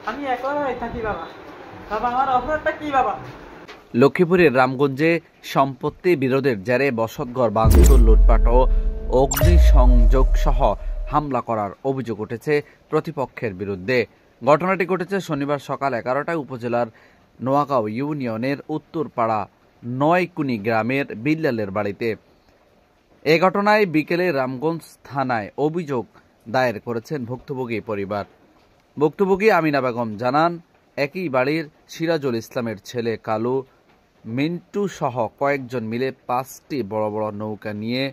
আমি একলাই থাকি বাবা। বাবা আমার অপরাধটা কি বাবা? লক্ষ্মীপুরের রামগঞ্জে সম্পত্তি বিরোধের জেরে বসতঘর ভাঙচুর, লুটপাট ও অগ্নিসংযোগ সহ হামলা করার অভিযোগ উঠেছে প্রতিপক্ষের বিরুদ্ধে। ঘটনাটি ঘটেছে শনিবার সকাল 11টায় উপজেলার নোয়াগাঁও ইউনিয়নের উত্তরপাড়া নয়কুনি গ্রামের বিল্লালের বাড়িতে। এ ঘটনায় বিকেলে রামগঞ্জ থানায় অভিযোগ দায়ের করেছেন ভুক্তভোগী পরিবার। ভুক্তভোগী আমিনা বেগম জানান, একই বাড়ির সিরাজুল ইসলামের ছেলে কালু, মিন্টু সহ কয়েকজন মিলে 5টি বড় বড় নৌকা নিয়ে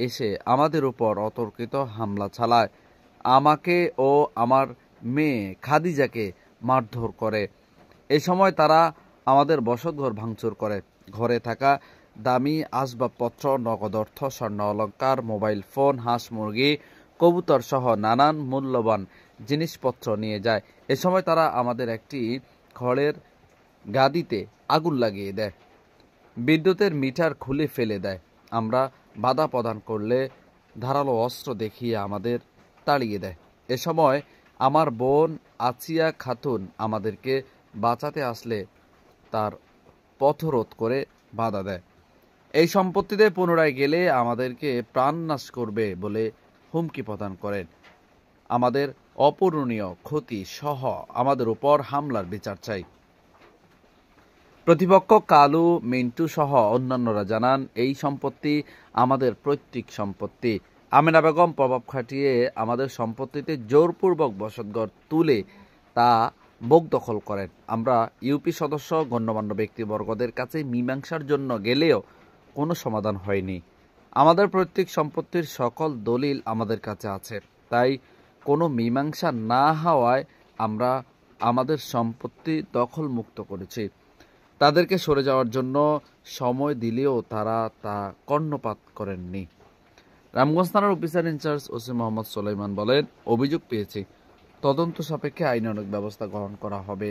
এসে আমাদের উপর অতর্কিত হামলা চালায়। আমাকে ও আমার মেয়ে খাদিজাকে মারধর করে। এ সময় তারা আমাদের বসতঘর ভাঙচুর করে। ঘরে থাকা দামি আসবাবপত্র, নগদ অর্থ, স্বর্ণ অলংকার, মোবাইল ফোন, হাঁস মুরগি, কবুতর সহ নানান মূল্যবান জিনিসপত্র নিয়ে যায়। এ সময় তারা আমাদের একটি খড়ের গাদিতে আগুন লাগিয়ে দেয়, বিদ্যুতের মিটার খুলে ফেলে দেয়। আমরা বাধা প্রদান করলে ধারালো অস্ত্র দেখিয়ে আমাদের তাড়িয়ে দেয়। এ সময় আমার বোন আচিয়া খাতুন আমাদেরকে বাঁচাতে আসলে তার পথরোধ করে বাধা দেয়। এই সম্পত্তিতে পুনরায় গেলে আমাদেরকে প্রাণনাশ করবে বলে হুমকি প্রদান করেন। আমাদের অপূরণীয় ক্ষতি সহ আমাদের উপর হামলার বিচার চাই। প্রতিপক্ষ কালু, মিন্টু সহ অন্যান্যরা জানান, এই সম্পত্তি আমাদের পৈতৃক সম্পত্তি। আমিনা বেগম প্রভাব খাটিয়ে আমাদের সম্পত্তিতে জোরপূর্বক বসতঘর তুলে তা বোক দখল করেন। আমরা ইউপি সদস্য, গণ্যমান্য ব্যক্তিবর্গদের কাছে মীমাংসার জন্য গেলেও কোনো সমাধান হয়নি। আমাদের পৈতৃক সম্পত্তির সকল দলিল আমাদের কাছে আছে, তাই কোনো মীমাংসা না হওয়ায় আমরা আমাদের সম্পত্তি দখল মুক্ত করেছি। তাদেরকে সরে যাওয়ার জন্য সময় দিলেও তারা তা কর্ণপাত করেননি। রামগঞ্জ থানার officer in charge OC Mohammad Sulaiman বলেন, অভিযোগ পেয়েছি, তদন্ত সাপেক্ষে আইনানুগ ব্যবস্থা গ্রহণ করা হবে।